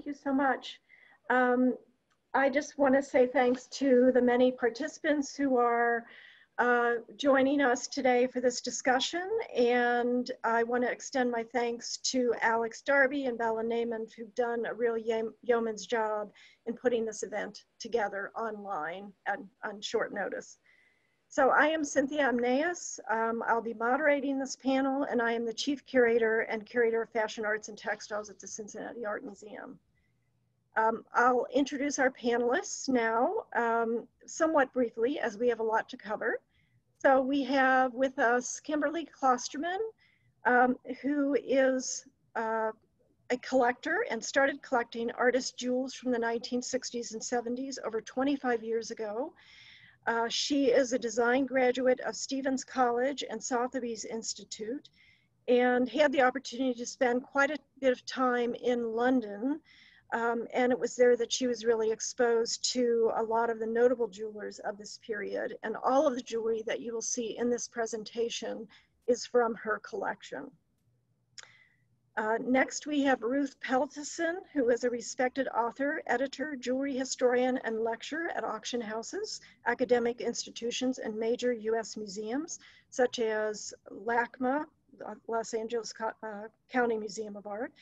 you so much. I just want to say thanks to the many participants who are joining us today for this discussion. And I want to extend my thanks to Alex Darby and Bella Naiman, who've done a real yeoman's job in putting this event together online on short notice. So I am Cynthia Amneas. I'll be moderating this panel, and I am the Chief Curator and Curator of Fashion Arts and Textiles at the Cincinnati Art Museum. I'll introduce our panelists now, somewhat briefly, as we have a lot to cover. So we have with us Kimberly Klosterman, who is a collector and started collecting artist jewels from the 1960s and 70s over 25 years ago. She is a design graduate of Stevens College and Sotheby's Institute, and had the opportunity to spend quite a bit of time in London. And it was there that she was really exposed to a lot of the notable jewelers of this period. And all of the jewelry that you will see in this presentation is from her collection. Next, we have Ruth Pelterson, who is a respected author, editor, jewelry historian, and lecturer at auction houses, academic institutions, and major US museums, such as LACMA, Los Angeles County Museum of Art,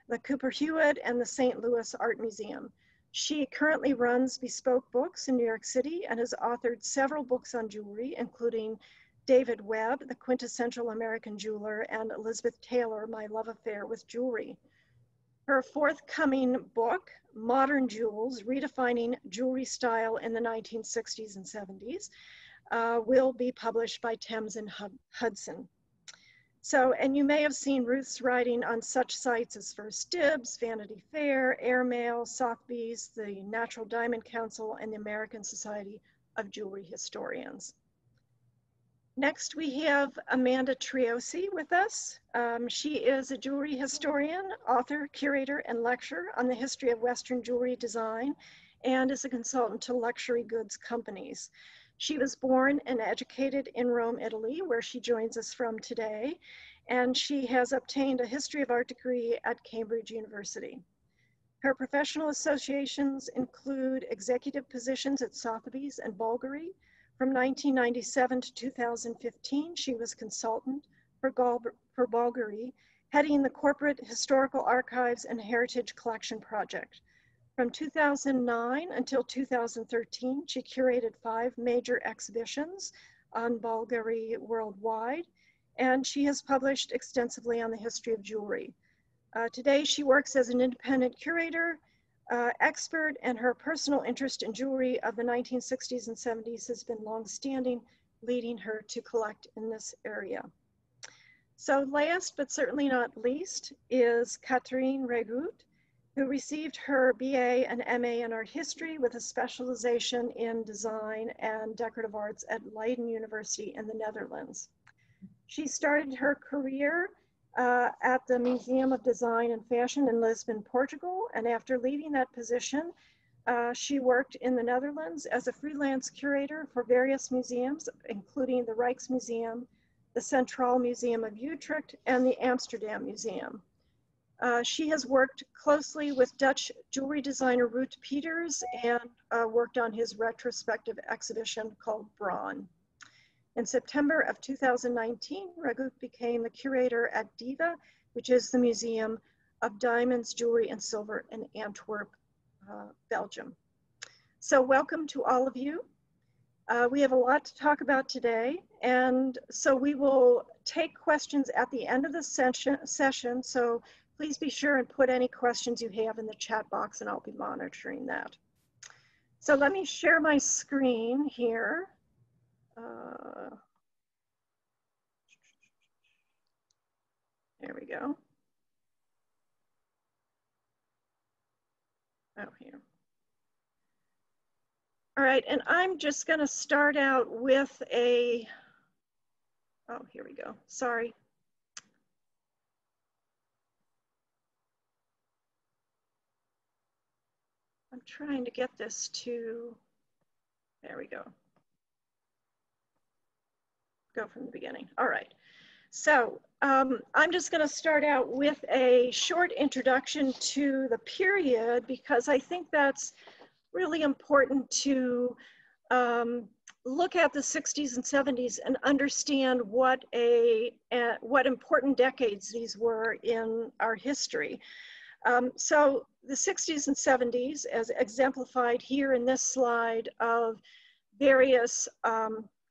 the Cooper Hewitt, and the St. Louis Art Museum. She currently runs Bespoke Books in New York City and has authored several books on jewelry, including David Webb, The Quintessential American Jeweler, and Elizabeth Taylor, My Love Affair with Jewelry. Her forthcoming book, Modern Jewels, Redefining Jewelry Style in the 1960s and 70s, will be published by Thames and Hudson. So, and you may have seen Ruth's writing on such sites as First Dibs, Vanity Fair, Airmail, Sotheby's, the Natural Diamond Council, and the American Society of Jewelry Historians. Next, we have Amanda Triosi with us. She is a jewelry historian, author, curator, and lecturer on the history of Western jewelry design, and is a consultant to luxury goods companies. She was born and educated in Rome, Italy, where she joins us from today, and she has obtained a history of art degree at Cambridge University. Her professional associations include executive positions at Sotheby's and Bulgari. From 1997 to 2015, she was consultant for Bulgari, heading the Corporate Historical Archives and Heritage Collection Project. From 2009 until 2013, she curated 5 major exhibitions on Bulgari worldwide, and she has published extensively on the history of jewelry. Today, she works as an independent curator, expert, and her personal interest in jewelry of the 1960s and 70s has been longstanding, leading her to collect in this area. So last but certainly not least is Katherine Regult, who received her BA and MA in art history with a specialization in design and decorative arts at Leiden University in the Netherlands. She started her career at the Museum of Design and Fashion in Lisbon, Portugal, and after leaving that position, she worked in the Netherlands as a freelance curator for various museums, including the Rijksmuseum, the Centraal Museum of Utrecht, and the Amsterdam Museum. She has worked closely with Dutch jewelry designer Ruth Peters and worked on his retrospective exhibition called Braun. In September of 2019, Regult became the curator at DIVA, which is the Museum of Diamonds, Jewelry, and Silver in Antwerp, Belgium. So welcome to all of you. We have a lot to talk about today, and so we will take questions at the end of the session, so please be sure and put any questions you have in the chat box, and I'll be monitoring that. So let me share my screen here. There we go. Oh, here. All right, and I'm just going to start out with a, oh, here we go. Sorry. I'm trying to get this to, there we go. Go from the beginning. All right. So I'm just going to start out with a short introduction to the period because I think that's really important to look at the 60s and 70s and understand what important decades these were in our history. So the 60s and 70s, as exemplified here in this slide of various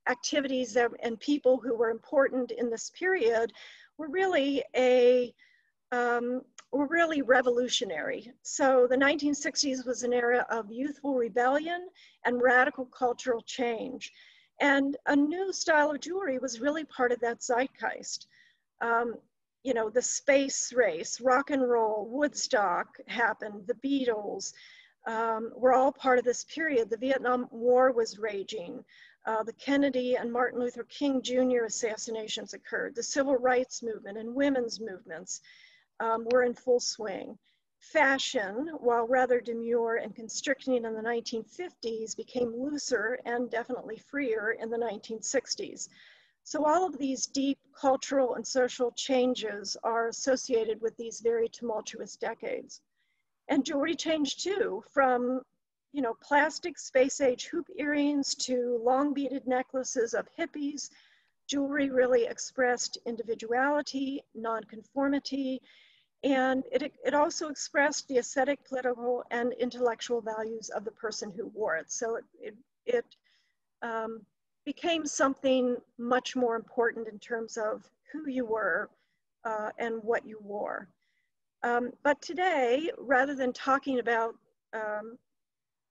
activities and people who were important in this period, were really revolutionary. So the 1960s was an era of youthful rebellion and radical cultural change. And a new style of jewelry was really part of that zeitgeist. You know, the space race, rock and roll, Woodstock happened, the Beatles were all part of this period. The Vietnam War was raging. The Kennedy and Martin Luther King Jr. assassinations occurred. The civil rights movement and women's movements were in full swing. Fashion, while rather demure and constricting in the 1950s, became looser and definitely freer in the 1960s. So all of these deep cultural and social changes are associated with these very tumultuous decades. And jewelry changed too, from plastic space age hoop earrings to long beaded necklaces of hippies. Jewelry really expressed individuality, nonconformity, and it also expressed the aesthetic, political, and intellectual values of the person who wore it. So it became something much more important in terms of who you were and what you wore. But today, rather than talking about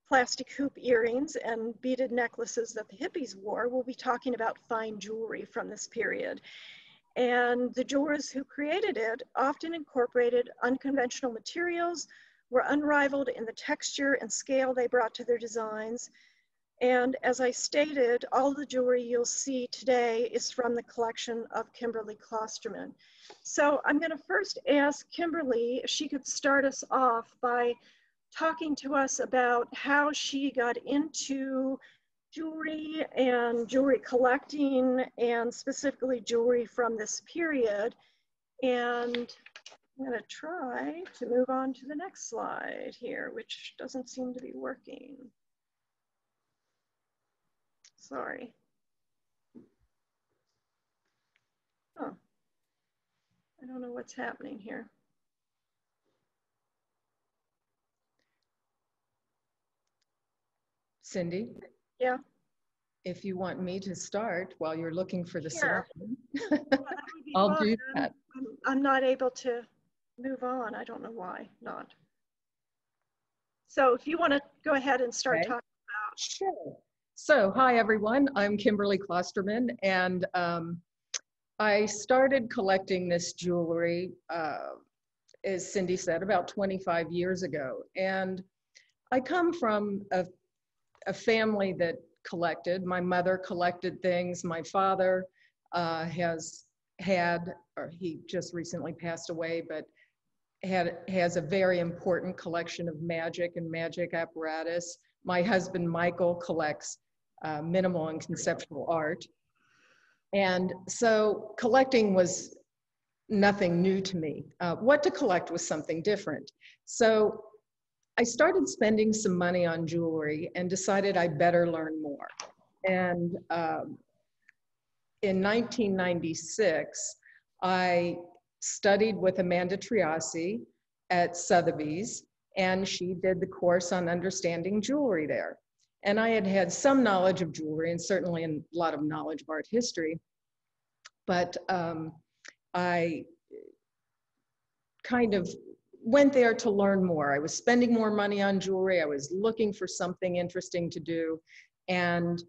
plastic hoop earrings and beaded necklaces that the hippies wore, we'll be talking about fine jewelry from this period. And the jewelers who created it often incorporated unconventional materials, were unrivaled in the texture and scale they brought to their designs. And as I stated, all the jewelry you'll see today is from the collection of Kimberly Klosterman. So I'm going to first ask Kimberly if she could start us off by talking to us about how she got into jewelry and jewelry collecting, and specifically jewelry from this period. And I'm going to try to move on to the next slide here, which doesn't seem to be working. Sorry. Oh, I don't know what's happening here. Cindy? Yeah. If you want me to start while you're looking for the Sure. slide, I'll do that. I'm not able to move on. I don't know why not. So if you want to go ahead and start talking about. Sure. So hi everyone, I'm Kimberly Klosterman, and I started collecting this jewelry, as Cindy said, about 25 years ago. And I come from a family that collected. My mother collected things. My father has had, or he just recently passed away, but has a very important collection of magic and magic apparatus. My husband, Michael, collects minimal and conceptual art. And so collecting was nothing new to me. What to collect was something different. So I started spending some money on jewelry and decided I'd better learn more. And in 1996, I studied with Amanda Triasi at Sotheby's, and she did the course on understanding jewelry there. And I had had some knowledge of jewelry and certainly a lot of knowledge of art history, but I kind of went there to learn more. I was spending more money on jewelry. I was looking for something interesting to do. And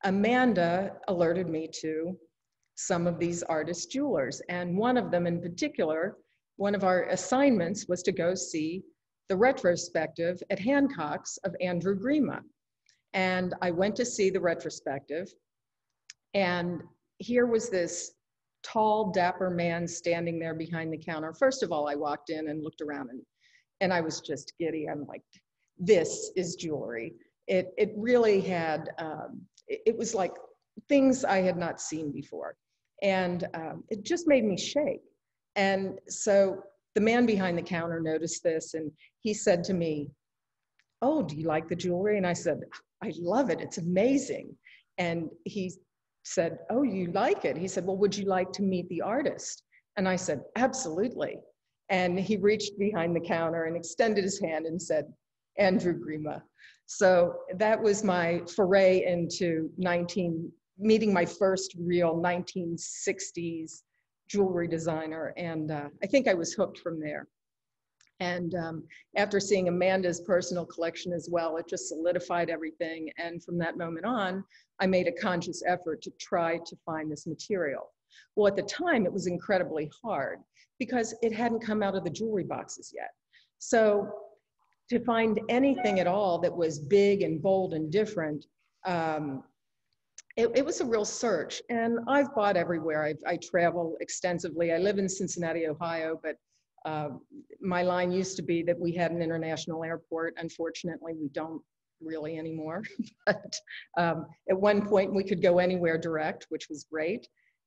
Amanda alerted me to some of these artist jewelers. And one of them in particular, one of our assignments was to go see the retrospective at Hancock's of Andrew Grima. And I went to see the retrospective. And here was this tall, dapper man standing there behind the counter. First of all, I walked in and looked around, and I was just giddy. I'm like, this is jewelry. It really had, it was like things I had not seen before. And it just made me shake. And so the man behind the counter noticed this, and he said to me, "Oh, do you like the jewelry?" And I said, "I love it, it's amazing." And he said, "Oh, you like it?" He said, "Well, would you like to meet the artist?" And I said, "Absolutely." And he reached behind the counter and extended his hand and said, "Andrew Grima." So that was my foray into meeting my first real 1960s jewelry designer. And I think I was hooked from there. And after seeing Amanda's personal collection as well, it just solidified everything. And from that moment on, I made a conscious effort to try to find this material. Well, at the time, it was incredibly hard because it hadn't come out of the jewelry boxes yet. So to find anything at all that was big and bold and different, it was a real search. And I've bought everywhere. I travel extensively. I live in Cincinnati, Ohio, but my line used to be that we had an international airport. Unfortunately, we don't really anymore. But at one point, we could go anywhere direct, which was great.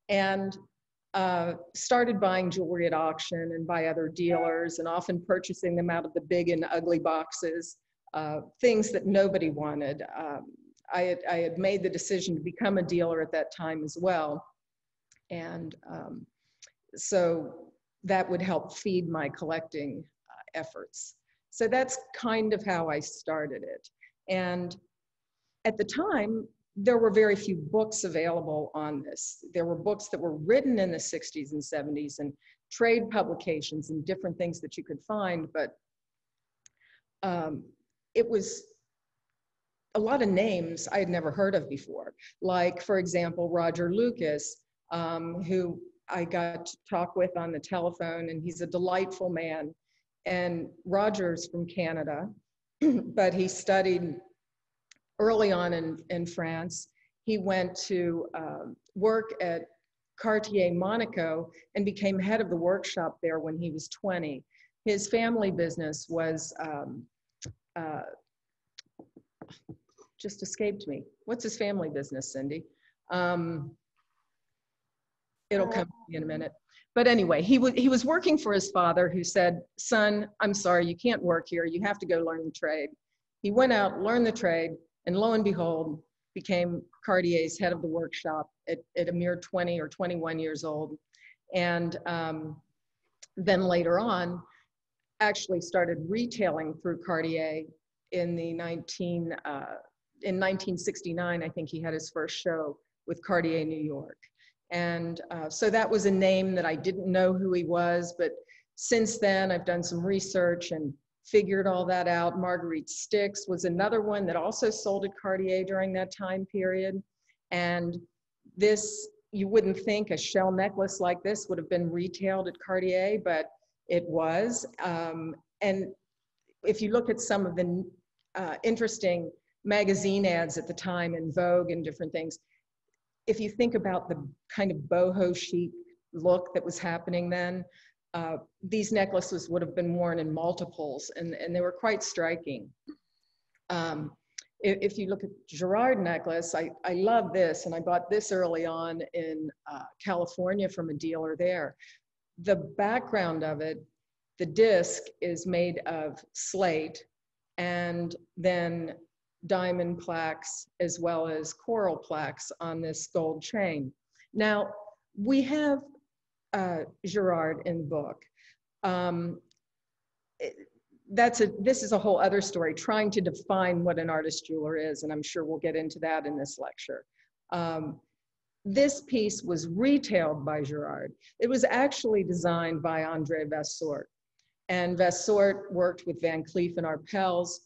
And started buying jewelry at auction and by other dealers, and often purchasing them out of the big and ugly boxes, things that nobody wanted. I had made the decision to become a dealer at that time as well. And so that would help feed my collecting efforts. So that's kind of how I started it. And at the time, there were very few books available on this. There were books that were written in the 60s and 70s and trade publications and different things that you could find, but it was a lot of names I had never heard of before. Like, for example, Roger Lucas, who I got to talk with on the telephone, and he's a delightful man. And Roger's from Canada, but he studied early on in France. He went to work at Cartier Monaco and became head of the workshop there when he was 20. His family business was, just escaped me. What's his family business, Cindy? It'll come to me in a minute. But anyway, he was working for his father, who said, "Son, I'm sorry, you can't work here. You have to go learn the trade." He went out, learned the trade, and lo and behold, became Cartier's head of the workshop at a mere 20 or 21 years old. And then later on, actually started retailing through Cartier in 1969, I think he had his first show with Cartier New York. And so that was a name that I didn't know who he was, but since then I've done some research and figured all that out. Marguerite Stix was another one that also sold at Cartier during that time period. And this, you wouldn't think a shell necklace like this would have been retailed at Cartier, but it was. And if you look at some of the interesting magazine ads at the time in Vogue and different things, if you think about the kind of boho chic look that was happening then, these necklaces would have been worn in multiples, and they were quite striking. If you look at Gerard Necklace, I love this, and I bought this early on in California from a dealer there. The background of it, the disc is made of slate and then diamond plaques as well as coral plaques on this gold chain. Now, we have Gerard in the book. This is a whole other story, trying to define what an artist jeweler is, and I'm sure we'll get into that in this lecture. This piece was retailed by Gerard. It was actually designed by Andre Vassort, and Vassort worked with Van Cleef and Arpels,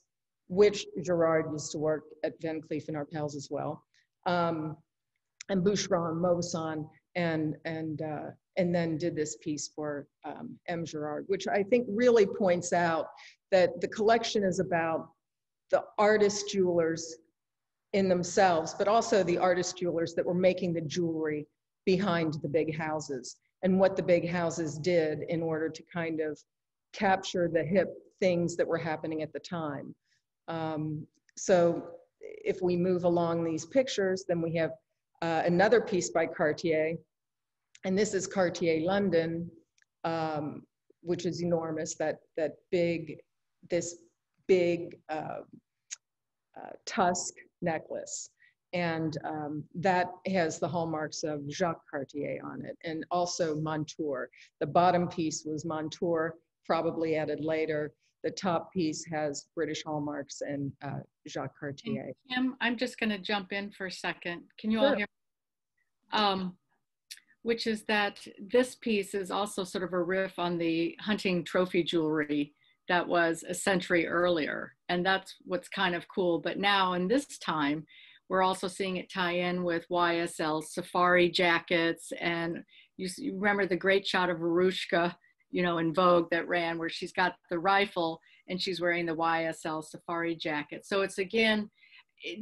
which Gerard used to work at Van Cleef and Arpels as well, and Boucheron, Maupassant, and then did this piece for M. Gerard, which I think really points out that the collection is about the artist jewelers in themselves, but also the artist jewelers that were making the jewelry behind the big houses, and what the big houses did in order to kind of capture the hip things that were happening at the time. So if we move along these pictures, then we have another piece by Cartier, And this is Cartier London, which is enormous, this big tusk necklace. And that has the hallmarks of Jacques Cartier on it, and also Montour. The bottom piece was Montour, probably added later. The top piece has British hallmarks and Jacques Cartier. Kim, I'm just going to jump in for a second. Can you Sure. all hear me? Which is that this piece is also sort of a riff on the hunting trophy jewelry that was a century earlier. And that's what's kind of cool. But now in this time, we're also seeing it tie in with YSL safari jackets. And you remember the great shot of Verushka, you know, in Vogue that ran, where she's got the rifle and she's wearing the YSL safari jacket. So it's, again,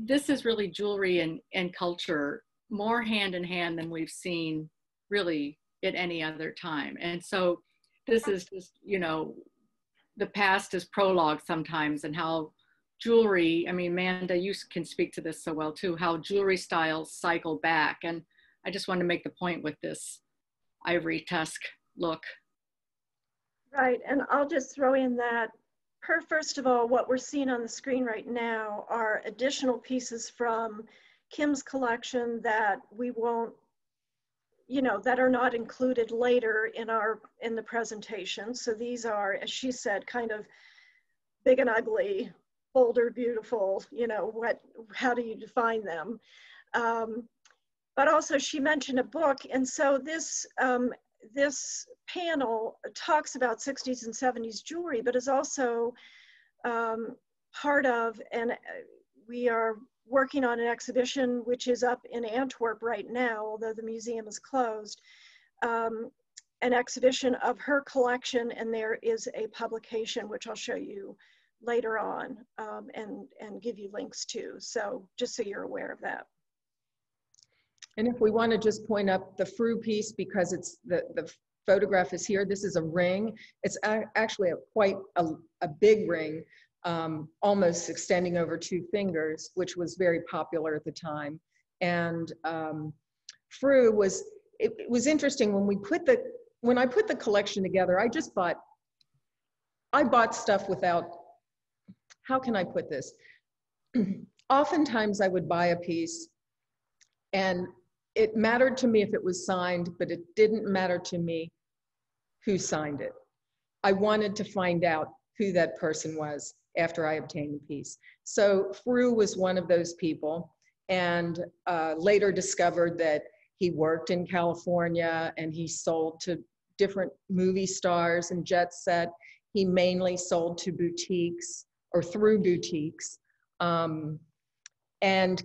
this is really jewelry and culture more hand in hand than we've seen really at any other time. And so this is just, you know, the past is prologue sometimes, and how jewelry, I mean, Amanda, you can speak to this so well too, how jewelry styles cycle back. And I just want to make the point with this ivory tusk look. Right, and I'll just throw in that, first of all, what we're seeing on the screen right now are additional pieces from Kim's collection that we won't, you know, that are not included later in the presentation. So these are, as she said, kind of big and ugly, bolder, beautiful, you know, how do you define them? But also she mentioned a book, and so this panel talks about 60s and 70s jewelry, but is also part of, and we are working on an exhibition which is up in Antwerp right now, although the museum is closed, an exhibition of her collection, and there is a publication which I'll show you later on and give you links to. So just so you're aware of that. And if we want to just point up the Frou piece, because it's the photograph is here, this is a ring. It's actually quite a big ring, almost extending over 2 fingers, which was very popular at the time. And Frou was, it was interesting when I put the collection together, I bought stuff without, how can I put this? Oftentimes I would buy a piece and it mattered to me if it was signed, but it didn't matter to me who signed it. I wanted to find out who that person was after I obtained the piece. So Frou was one of those people, and later discovered that he worked in California and he sold to different movie stars and jet set. He mainly sold to boutiques or through boutiques, and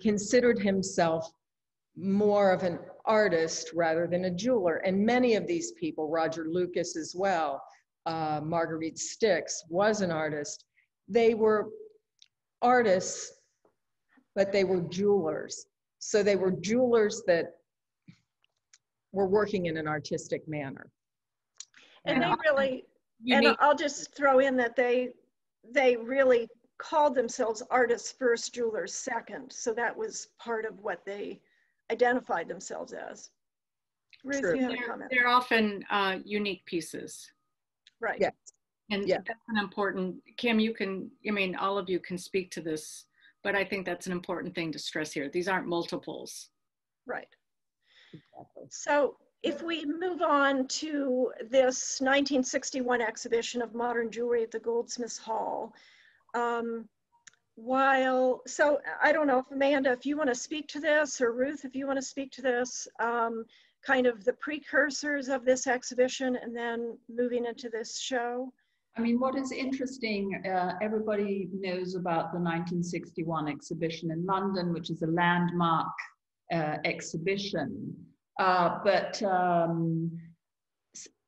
considered himself more of an artist rather than a jeweler. And many of these people, Roger Lucas as well, Marguerite Stix was an artist. They were artists, but they were jewelers. So they were jewelers that were working in an artistic manner. And they really, and I'll just throw in that they really called themselves artists first, jewelers second. So that was part of what they identified themselves as. Ruth, Sure. you have a comment? They're often unique pieces. Right. Yes. And Yeah. that's an important, Kim, you can, I mean, all of you can speak to this, but I think that's an important thing to stress here. These aren't multiples. Right. Exactly. So if we move on to this 1961 exhibition of modern jewelry at the Goldsmiths Hall, so I don't know if Amanda, if you want to speak to this, or Ruth, if you want to speak to this, kind of the precursors of this exhibition and then moving into this show. I mean, what is interesting, everybody knows about the 1961 exhibition in London, which is a landmark exhibition. But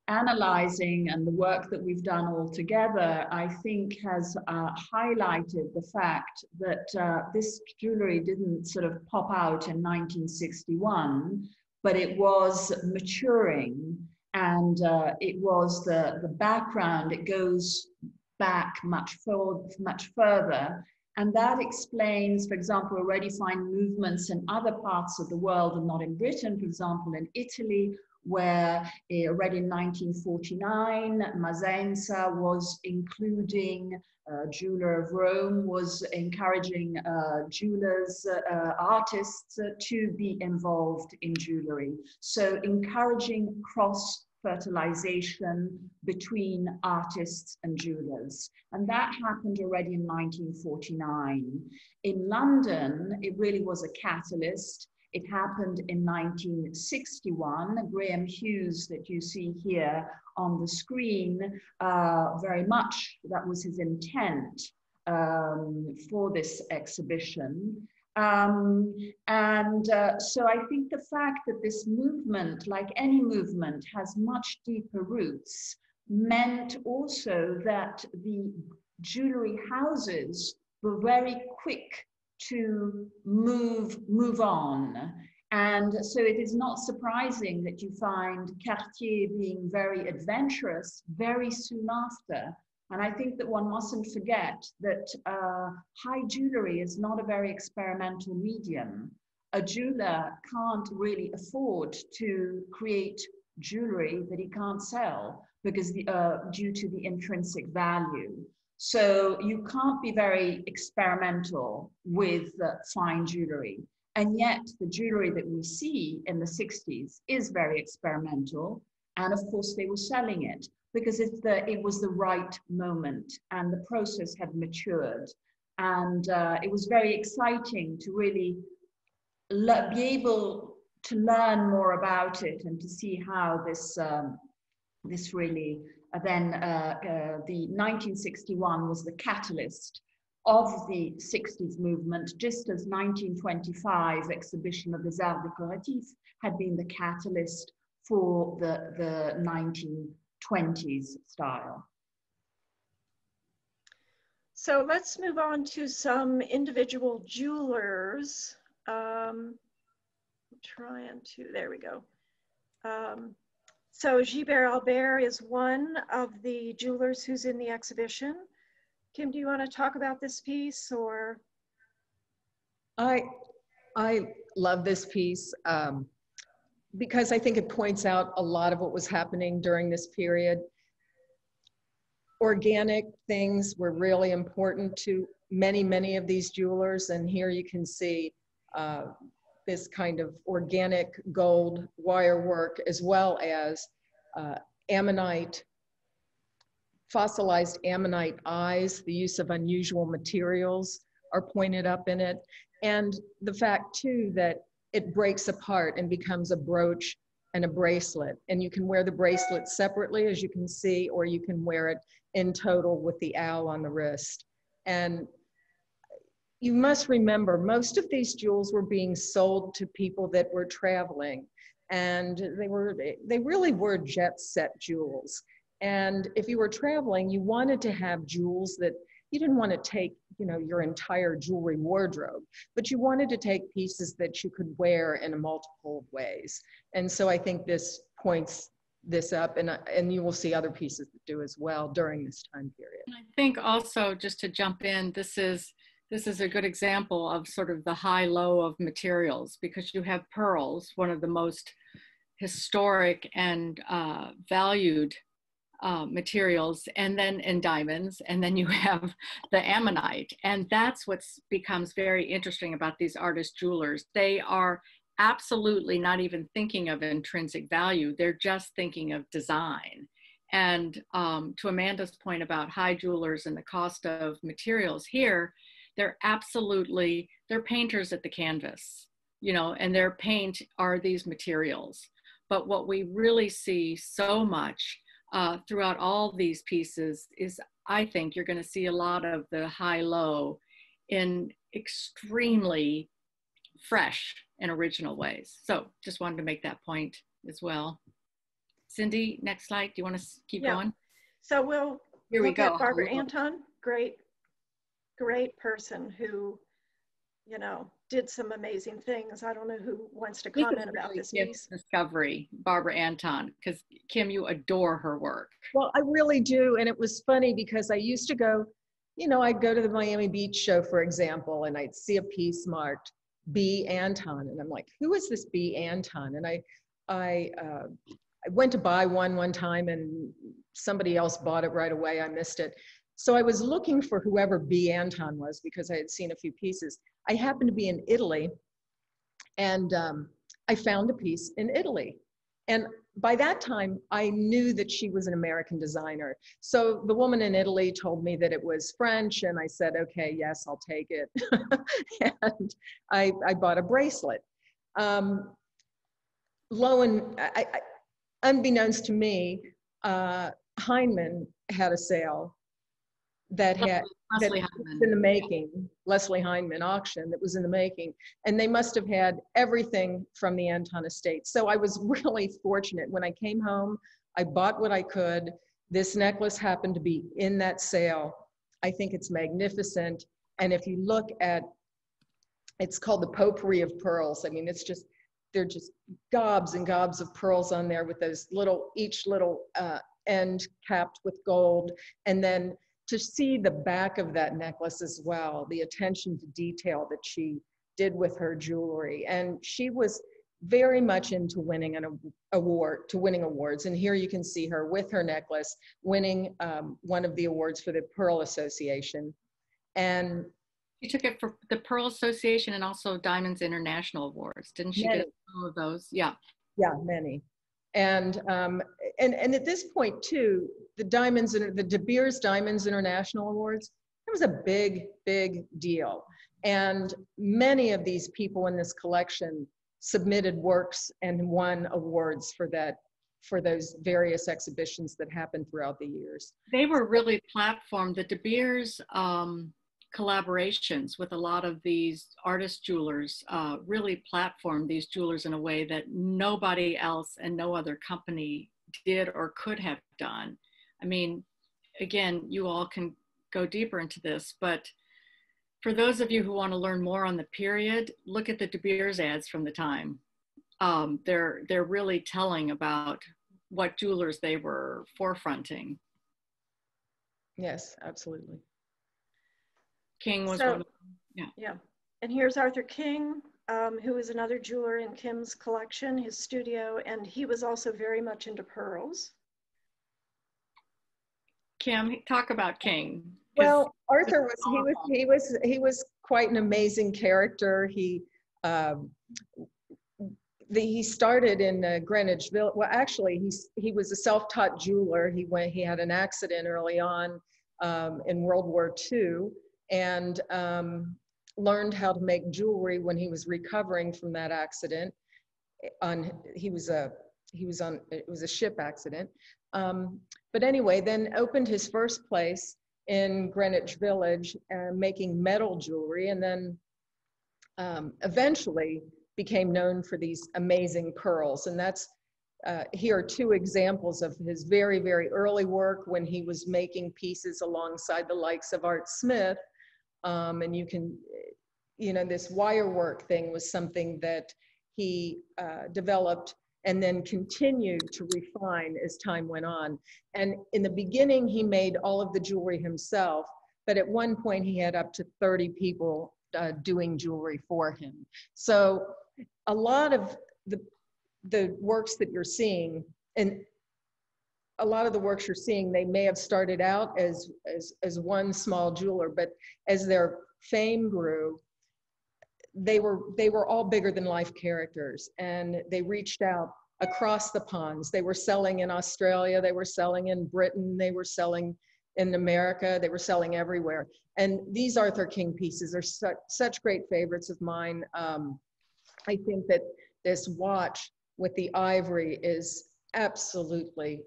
analyzing and the work that we've done all together, I think has highlighted the fact that this jewelry didn't sort of pop out in 1961, but it was maturing, and it was the background. It goes back much further, and that explains, for example, already find movements in other parts of the world and not in Britain, for example, in Italy, where already in 1949, Masenza was including jeweler of Rome, was encouraging jewelers, artists to be involved in jewelry. So encouraging cross-fertilization between artists and jewelers. And that happened already in 1949. In London, it really was a catalyst. It happened in 1961. Graham Hughes, that you see here on the screen, very much that was his intent for this exhibition. So I think the fact that this movement, like any movement, has much deeper roots, meant also that the jewelry houses were very quick to move on. And so it is not surprising that you find Cartier being very adventurous very soon after. And I think that one mustn't forget that high jewelry is not a very experimental medium. A jeweler can't really afford to create jewelry that he can't sell because due to the intrinsic value. So you can't be very experimental with fine jewelry. And yet the jewelry that we see in the 60s is very experimental. And of course they were selling it because it was the right moment and the process had matured. And it was very exciting to really be able to learn more about it and to see how this really, then the 1961 was the catalyst of the 60s movement, just as 1925 exhibition of les arts décoratifs had been the catalyst for the 1920s style. So let's move on to some individual jewelers. I'm trying to, there we go. So Gilbert Albert is one of the jewelers who's in the exhibition. Kim, do you want to talk about this piece or? I love this piece because I think it points out a lot of what was happening during this period. Organic things were really important to many of these jewelers. And here you can see this kind of organic gold wire work, as well as ammonite, fossilized ammonite eyes. The use of unusual materials are pointed up in it. And the fact too that it breaks apart and becomes a brooch and a bracelet. And you can wear the bracelet separately, as you can see, or you can wear it in total with the owl on the wrist. And you must remember, most of these jewels were being sold to people that were traveling, and they really were jet set jewels. And if you were traveling, you wanted to have jewels that you didn't want to take, your entire jewelry wardrobe, but you wanted to take pieces that you could wear in multiple ways. And so I think this points this up, and you will see other pieces that do as well during this time period. I think also, just to jump in, this is a good example of sort of the high-low of materials, because you have pearls, one of the most historic and valued materials, and then in diamonds, and then you have the ammonite. And that's what becomes very interesting about these artist jewelers. They are absolutely not even thinking of intrinsic value. They're just thinking of design. And to Amanda's point about high jewelers and the cost of materials here, they're painters at the canvas, and their paint are these materials. But what we really see so much throughout all these pieces is, I think you're going to see a lot of the high-low in extremely fresh and original ways. So just wanted to make that point as well. Cindy, next slide. Do you want to keep going? So we'll Here we look go. at Barbara Anton, great person who, did some amazing things. I don't know who wants to comment about this piece. Discovery, Barbara Anton, because Kim, you adore her work. Well, I really do. And it was funny because I used to go, I'd go to the Miami Beach show, for example, and I'd see a piece marked B. Anton. And I'm like, who is this B. Anton? And I I went to buy one time and somebody else bought it right away. I missed it. So I was looking for whoever B. Anton was because I had seen a few pieces. I happened to be in Italy, and I found a piece in Italy. And by that time, I knew that she was an American designer. So the woman in Italy told me that it was French, and I said, okay, yes, I'll take it. And I bought a bracelet. Unbeknownst to me, Heinemann had a sale that was in the making, Leslie Heinemann auction that was in the making, and they must have had everything from the Anton estate. So I was really fortunate. When I came home, I bought what I could. This necklace happened to be in that sale. I think it's magnificent. And if you look at, it's called the potpourri of pearls. I mean, they're just gobs and gobs of pearls on there with those each little end capped with gold. And then to see the back of that necklace as well, the attention to detail that she did with her jewelry. And she was very much into winning an award, winning awards. And here you can see her with her necklace, winning one of the awards for the Pearl Association. And she took it for the Pearl Association and also Diamonds International Awards. Didn't she get some of those? Yeah. Yeah, many. And at this point too, the De Beers Diamonds International Awards, it was a big, big deal. And many of these people in this collection submitted works and won awards for those various exhibitions that happened throughout the years. They were really platformed. The De Beers collaborations with a lot of these artist jewelers really platformed these jewelers in a way that nobody else and no other company did or could have done. I mean, again, you all can go deeper into this, but for those of you who want to learn more on the period, look at the De Beers ads from the time. They're really telling about what jewelers they were forefronting. Yes, absolutely. King was one of, yeah. And here's Arthur King, who is another jeweler in Kim's collection, his studio, and he was also very much into pearls. Kim, talk about King. Well, Arthur was quite an amazing character. He started in Greenwich Village. Well, actually, he was a self-taught jeweler. He had an accident early on in World War II, and learned how to make jewelry when he was recovering from that accident. It was a ship accident. But anyway, then opened his first place in Greenwich Village, making metal jewelry, and then eventually became known for these amazing pearls. And that's, here are two examples of his very, very early work when he was making pieces alongside the likes of Art Smith. And you can, this wire work thing was something that he developed and then continued to refine as time went on. And in the beginning, he made all of the jewelry himself, but at one point he had up to 30 people doing jewelry for him. So a lot of the works that you're seeing, and a lot of the works you're seeing, they may have started out as one small jeweler, but as their fame grew, they were all bigger than life characters, and they reached out across the ponds. They were selling in Australia, they were selling in Britain, they were selling in America, they were selling everywhere. And these Arthur King pieces are such great favorites of mine. I think that this watch with the ivory is absolutely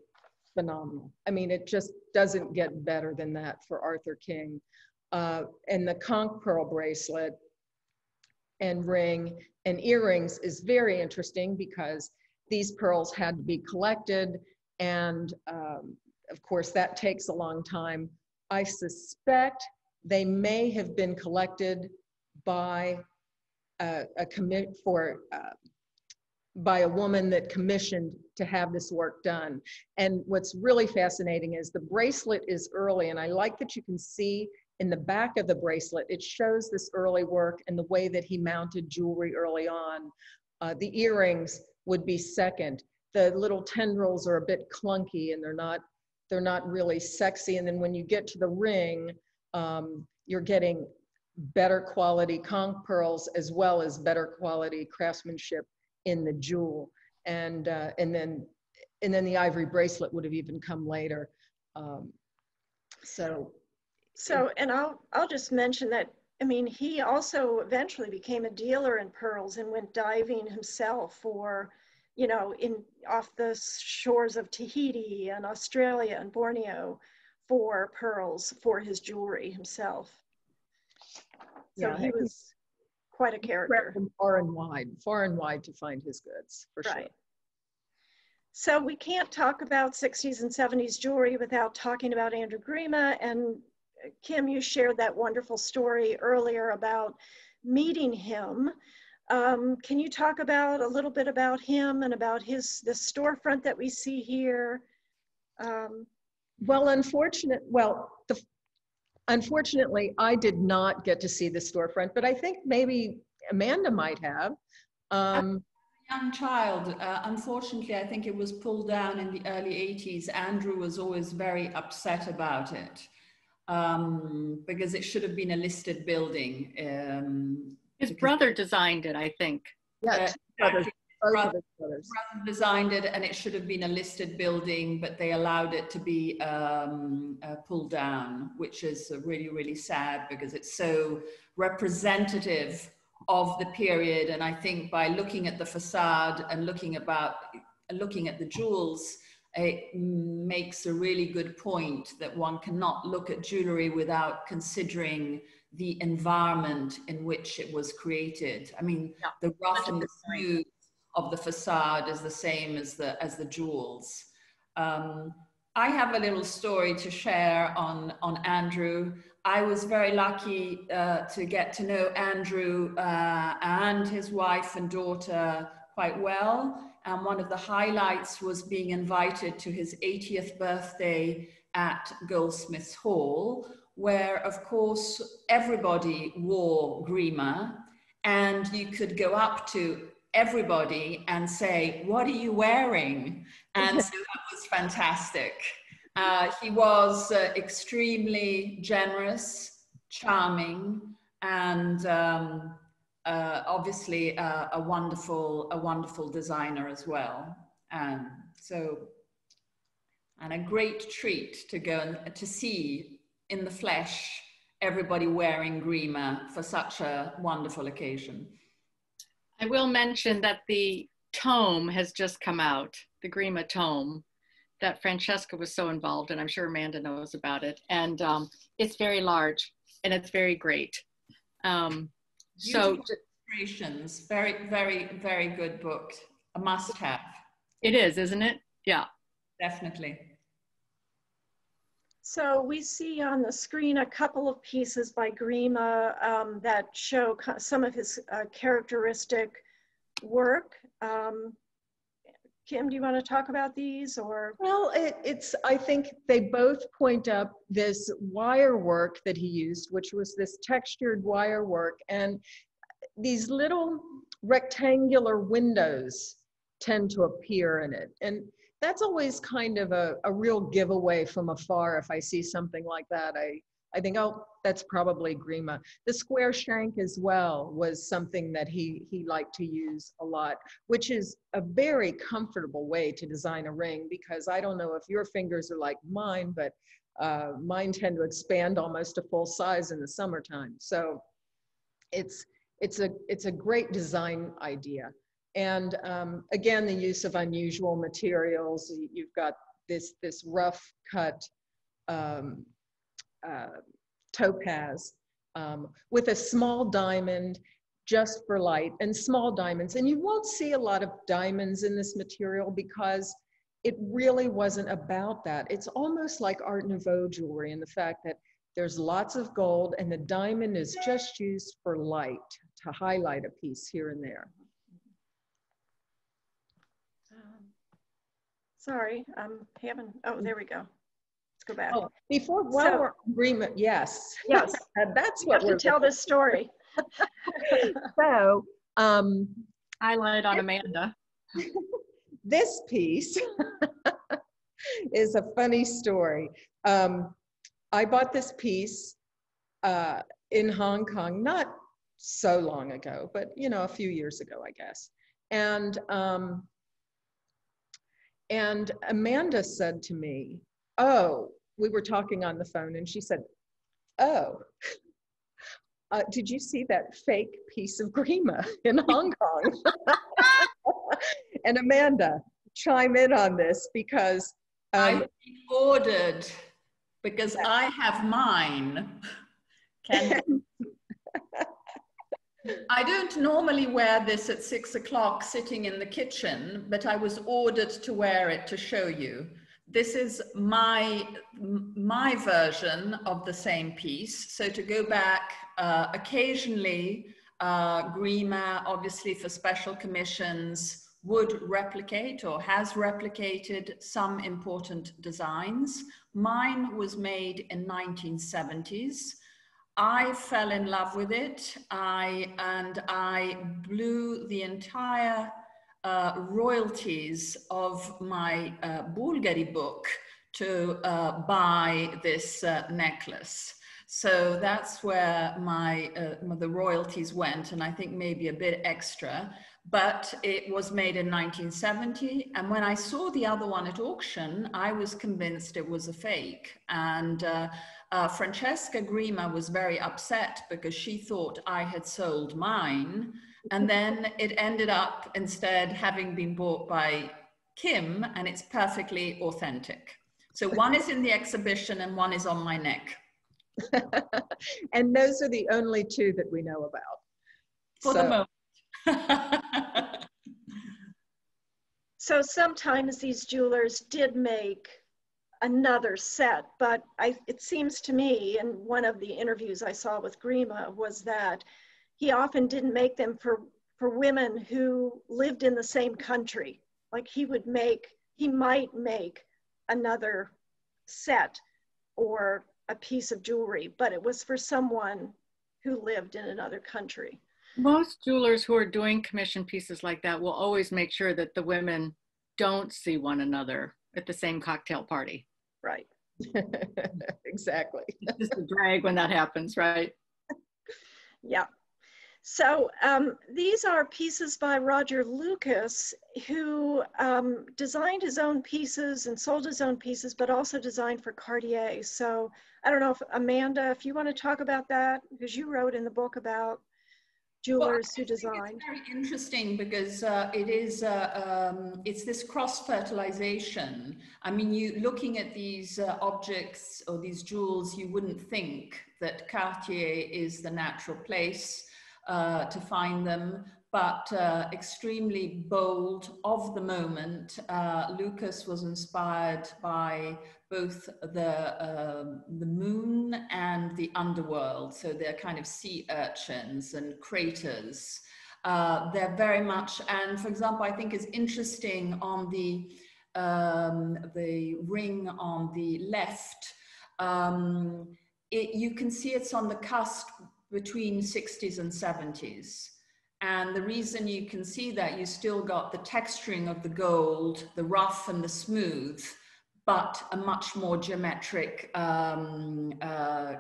phenomenal. I mean, it just doesn't get better than that for Arthur King. And the conch pearl bracelet and ring and earrings is very interesting because these pearls had to be collected, and of course that takes a long time. I suspect they may have been collected by by a woman that commissioned to have this work done. And what's really fascinating is the bracelet is early, and I like that you can see in the back of the bracelet, it shows this early work and the way that he mounted jewelry early on. The earrings would be second. The little tendrils are a bit clunky and they're not really sexy. And then when you get to the ring, you're getting better quality conch pearls as well as better quality craftsmanship in the jewel. And then the ivory bracelet would have even come later. And I'll just mention that, I mean, he also eventually became a dealer in pearls and went diving himself for, you know, off the shores of Tahiti and Australia and Borneo for pearls for his jewelry himself. So yeah, he was quite a character. Far and wide to find his goods, for sure. So we can't talk about 60s and 70s jewelry without talking about Andrew Grima. And Kim, you shared that wonderful story earlier about meeting him. Can you talk about a little bit about him and about the storefront that we see here? Unfortunately, I did not get to see the storefront, but I think maybe Amanda might have. Young child, unfortunately, I think it was pulled down in the early 80s. Andrew was always very upset about it because it should have been a listed building. His brother designed it, I think. Yeah, brother designed it, and it should have been a listed building, but they allowed it to be pulled down, which is really, really sad because it's so representative of the period. And I think by looking at the facade and looking at the jewels, it makes a really good point that one cannot look at jewelry without considering the environment in which it was created. I mean, yeah, the rough and the smooth of the facade is the same as the jewels. I have a little story to share on Andrew. I was very lucky to get to know Andrew and his wife and daughter quite well. And one of the highlights was being invited to his 80th birthday at Goldsmiths Hall, where, of course, everybody wore Grima, and you could go up to everybody and say, "What are you wearing?" And so that was fantastic. He was extremely generous, charming, and obviously a wonderful designer as well. And a great treat to go and to see in the flesh everybody wearing Grima for such a wonderful occasion. I will mention that the tome has just come out, the Grima tome, that Francesca was so involved in. I'm sure Amanda knows about it. And it's very large and it's very great. So illustrations, very, very, very good book. A must have. It is, isn't it? Yeah. Definitely. So we see on the screen a couple of pieces by Grima that show some of his characteristic work. Kim, do you want to talk about these, or? Well, I think they both point up this wire work that he used, which was this textured wire work, and these little rectangular windows tend to appear in it. And that's always kind of a real giveaway from afar. If I see something like that, I think, oh, that's probably Grima. The square shank as well was something that he liked to use a lot, which is a very comfortable way to design a ring, because I don't know if your fingers are like mine, but mine tend to expand almost to full size in the summertime. So it's a great design idea. And again, the use of unusual materials. You've got this rough cut topaz with a small diamond just for light, and small diamonds. And you won't see a lot of diamonds in this material because it really wasn't about that. It's almost like Art Nouveau jewelry in the fact that there's lots of gold and the diamond is just used for light, to highlight a piece here and there. Sorry, I'm having, oh, there we go. Let's go back. Oh, before, while we're on Grima, yes. Yes. That's what we're to tell this story. So, highlight on Amanda. This piece is a funny story. I bought this piece in Hong Kong, not so long ago, but you know, a few years ago, I guess. And Amanda said to me, oh, we were talking on the phone, and she said, oh, did you see that fake piece of grima in Hong Kong? And Amanda, chime in on this, because I ordered, because I have mine. I don't normally wear this at 6 o'clock sitting in the kitchen, but I was ordered to wear it to show you. This is my version of the same piece. So to go back, occasionally, grima, obviously for special commissions, would replicate or has replicated some important designs. Mine was made in 1970s. I fell in love with it, and I blew the entire royalties of my Bulgari book to buy this necklace. So that's where the royalties went, and I think maybe a bit extra, but it was made in 1970. And when I saw the other one at auction, I was convinced it was a fake. And Francesca Grima was very upset because she thought I had sold mine. And then it ended up instead having been bought by Kim, and it's perfectly authentic. So one is in the exhibition and one is on my neck. And those are the only two that we know about. For the moment. So sometimes these jewelers did make another set, but it seems to me, in one of the interviews I saw with Grima, was that he often didn't make them for women who lived in the same country. Like he might make another set or a piece of jewelry, but it was for someone who lived in another country. Most jewelers who are doing commission pieces like that will always make sure that the women don't see one another at the same cocktail party. Right. Exactly. It's just a drag when that happens, right? Yeah. So these are pieces by Roger Lucas, who designed his own pieces and sold his own pieces, but also designed for Cartier. So I don't know if Amanda, if you want to talk about that, because you wrote in the book about jewelers who designed. It's very interesting because it's this cross-fertilization. I mean, looking at these objects or these jewels, you wouldn't think that Cartier is the natural place to find them, but extremely bold of the moment. Lucas was inspired by both the moon and the underworld. So they're kind of sea urchins and craters. They're very much, and for example, I think is interesting on the ring on the left, you can see it's on the cusp between 60s and 70s. And the reason you can see that, you still got the texturing of the gold, the rough and the smooth, but a much more geometric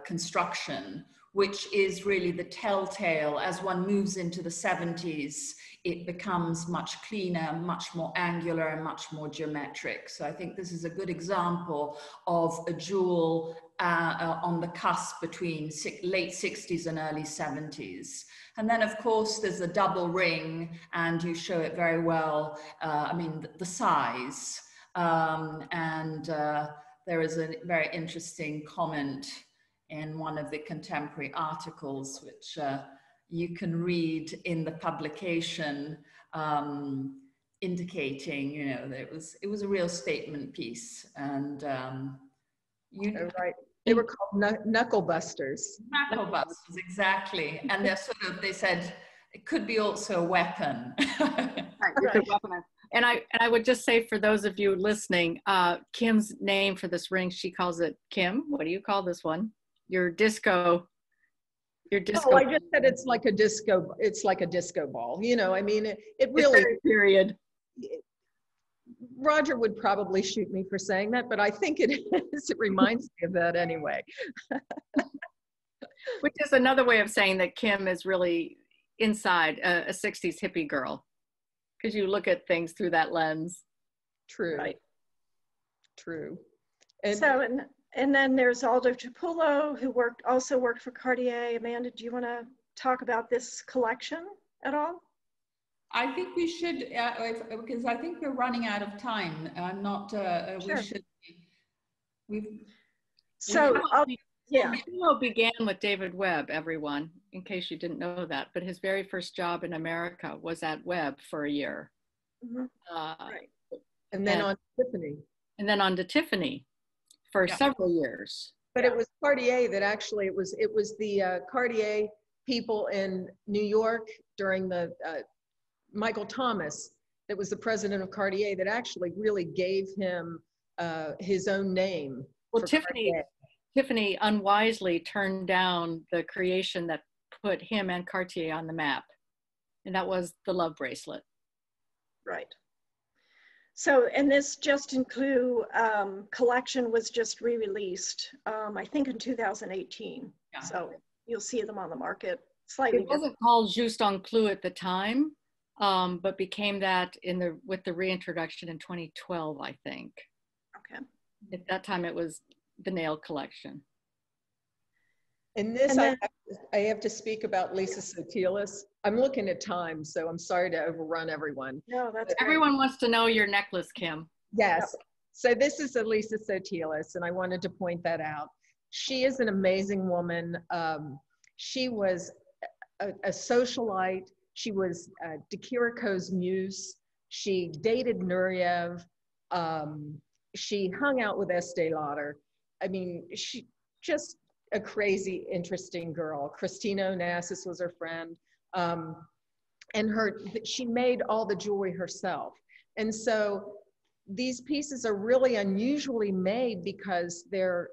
construction, which is really the telltale. As one moves into the 70s, it becomes much cleaner, much more angular, and much more geometric. So I think this is a good example of a jewel on the cusp between late 60s and early 70s. And then, of course, there's a double ring, and you show it very well. I mean, the size. There is a very interesting comment in one of the contemporary articles, which you can read in the publication, indicating, you know, that it was a real statement piece. And right. They were called knuckle busters. Knuckle busters, exactly. And they're they said it could be also a weapon. Right, you could weaponize. And I would just say, for those of you listening, Kim's name for this ring, she calls it, Kim, what do you call this one? Your disco. Oh, I just said it's like a disco ball. You know, I mean, it really, period. Roger would probably shoot me for saying that, but I think it is. It reminds me of that anyway. Which is another way of saying that Kim is really inside a 60s hippie girl, because you look at things through that lens. True. Right. True. And then there's Aldo Tupullo, who also worked for Cartier. Amanda, do you want to talk about this collection at all? I think we should, because I think we're running out of time. Sure. We should. Tupullo began with David Webb, everyone, in case you didn't know that. But his very first job in America was at Webb for a year. Mm-hmm. Right. And then on Tiffany. And then on to Tiffany for several years. But it was Cartier that actually, it was the Cartier people in New York during the Michael Thomas, that was the president of Cartier, that actually really gave him his own name. Well, Tiffany unwisely turned down the creation that put him and Cartier on the map, and that was the love bracelet. Right. So, and this Justin Clew collection was just re-released, I think in 2018. Yeah. So you'll see them on the market slightly. It wasn't called Juste en Clou at the time, but became that with the reintroduction in 2012, I think. Okay. At that time, it was the nail collection. In this, I have to speak about Lisa Sotiris. I'm looking at time, so I'm sorry to overrun everyone. No, that's great. Everyone wants to know your necklace, Kim. Yes. Yep. So this is Lisa Sotiris, and I wanted to point that out. She is an amazing woman. She was a socialite. She was de Chirico's muse. She dated Nureyev. She hung out with Estee Lauder. I mean, she just a crazy, interesting girl. Christina Onassis was her friend. And she made all the jewelry herself. And so these pieces are really unusually made because they're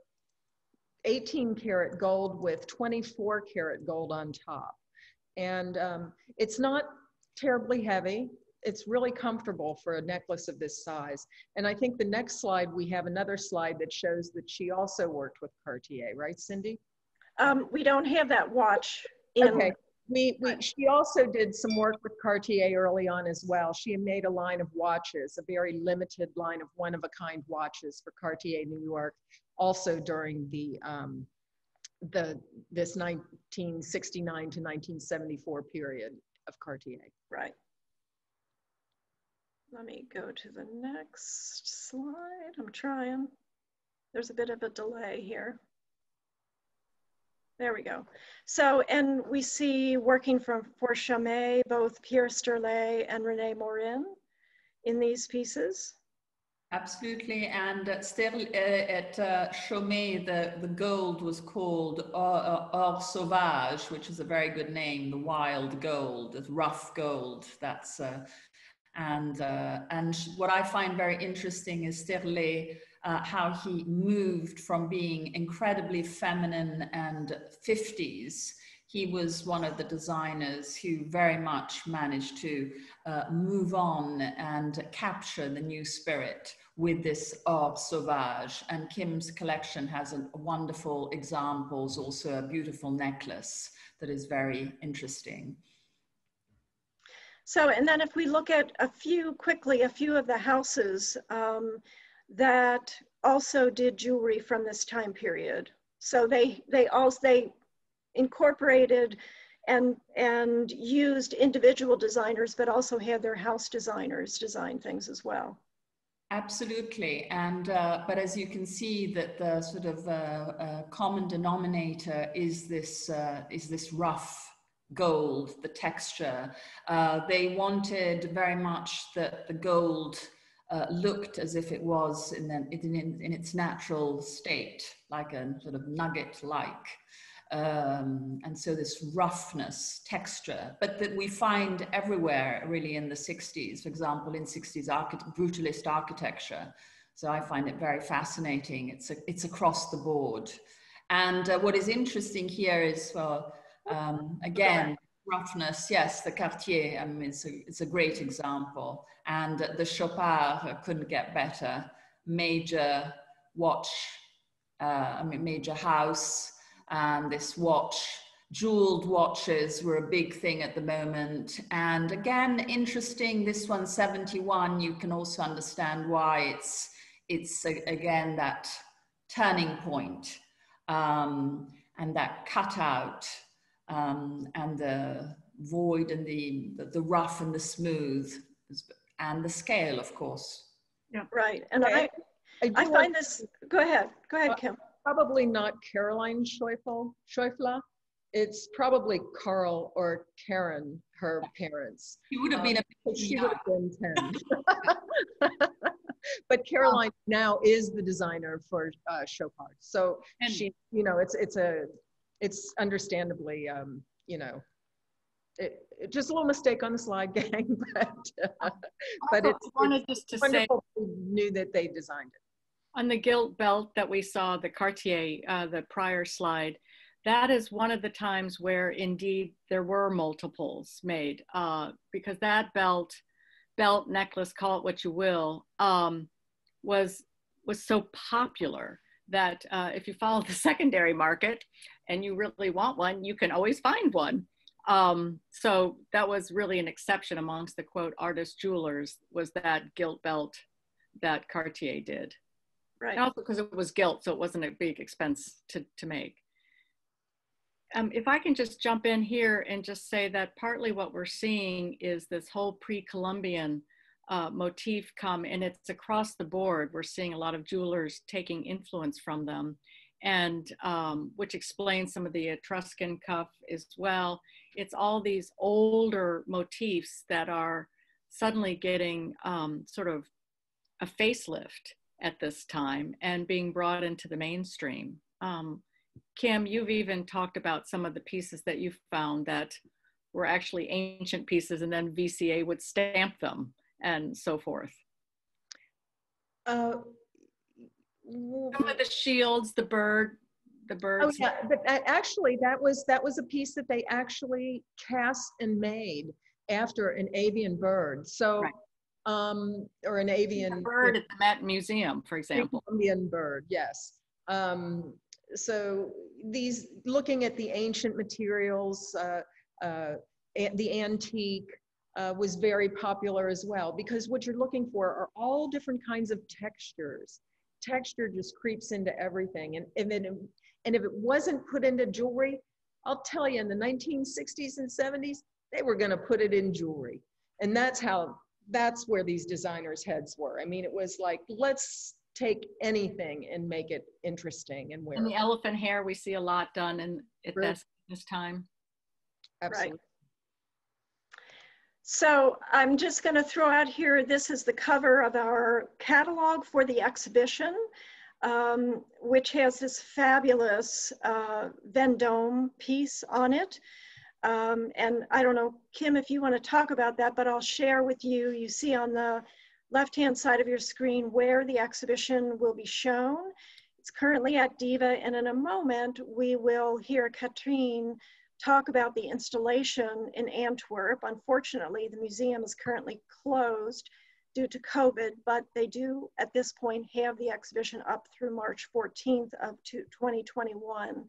18 karat gold with 24 karat gold on top. And it's not terribly heavy. It's really comfortable for a necklace of this size. And I think the next slide, we have another slide that shows that she also worked with Cartier, right, Cindy? We don't have that watch in. Okay. She also did some work with Cartier early on as well. She made a line of watches, a very limited line of one-of-a-kind watches for Cartier New York, also during this 1969 to 1974 period of Cartier. Right. Let me go to the next slide. I'm trying. There's a bit of a delay here. There we go. So, and we see working for Chaumet, both Pierre Sterlet and René Morin in these pieces. Absolutely, and at Chaumet, the gold was called Or Sauvage, which is a very good name, the wild gold, the rough gold. That's and what I find very interesting is Sterlet, how he moved from being incredibly feminine and 50s. He was one of the designers who very much managed to move on and capture the new spirit with this Or Sauvage. And Kim's collection has wonderful examples, also a beautiful necklace that is very interesting. So, and then if we look at a few of the houses that also did jewelry from this time period. So they incorporated and used individual designers, but also had their house designers design things as well. Absolutely, and but as you can see, that the sort of common denominator is this rough gold, the texture. They wanted very much that the gold looked as if it was in its natural state, like a sort of nugget-like. And so this roughness, texture, but that we find everywhere really in the 60s, for example, in 60s brutalist architecture. So I find it very fascinating. It's across the board. And what is interesting here is, well, again, roughness, yes, the Cartier, I mean, it's a great example. And the Chopard couldn't get better. Major watch, major house, and this watch, jeweled watches were a big thing at the moment. And again, interesting, this one, 71, you can also understand why it's again, that turning point, and that cutout, and the void and the rough and the smooth, and the scale, of course. Yeah, right. And Okay. I find this, go ahead, Kim. Probably not Caroline Schäufler. It's probably Carl or Karen, her parents. She would have been she would have been 10. But Caroline now is the designer for Chopard. So she, you know, it's understandably, you know, just a little mistake on the slide, gang, but it's wanted just to wonderful say, we knew that they designed it. On the gilt belt that we saw, the Cartier, the prior slide, that is one of the times where indeed there were multiples made, because that belt, necklace, call it what you will, was so popular that if you follow the secondary market and you really want one, you can always find one. So that was really an exception amongst the quote artist jewelers, was that gilt belt that Cartier did. Right. And also because it was gilt, so it wasn't a big expense to make. If I can just jump in here and just say that partly what we're seeing is this whole pre-Columbian motif come, and it's across the board. We're seeing a lot of jewelers taking influence from them, and which explains some of the Etruscan cuff as well. It's all these older motifs that are suddenly getting sort of a facelift at this time and being brought into the mainstream. Kim, you've even talked about some of the pieces that you found that were actually ancient pieces, and then VCA would stamp them and so forth. Some of the shields, the birds. Oh yeah, but actually that was a piece that they actually cast and made after an avian bird. So, right. Or an avian bird at the Met Museum, for example. Colombian bird, yes. So these, looking at the ancient materials, the antique was very popular as well, because what you're looking for are all different kinds of textures. Texture just creeps into everything, and if it wasn't put into jewelry, I'll tell you, in the 1960s and 70s, they were going to put it in jewelry, and that's where these designers' heads were. I mean, it was like, let's take anything and make it interesting and wear. And the elephant hair, we see a lot done at this time. Absolutely. Right. So I'm just going to throw out here, this is the cover of our catalog for the exhibition, which has this fabulous Vendôme piece on it. And I don't know, Kim, if you want to talk about that, but I'll share with you, you see on the left-hand side of your screen where the exhibition will be shown. It's currently at DIVA, and in a moment, we will hear Katherine talk about the installation in Antwerp. Unfortunately, the museum is currently closed due to COVID, but they do at this point have the exhibition up through March 14th of 2021.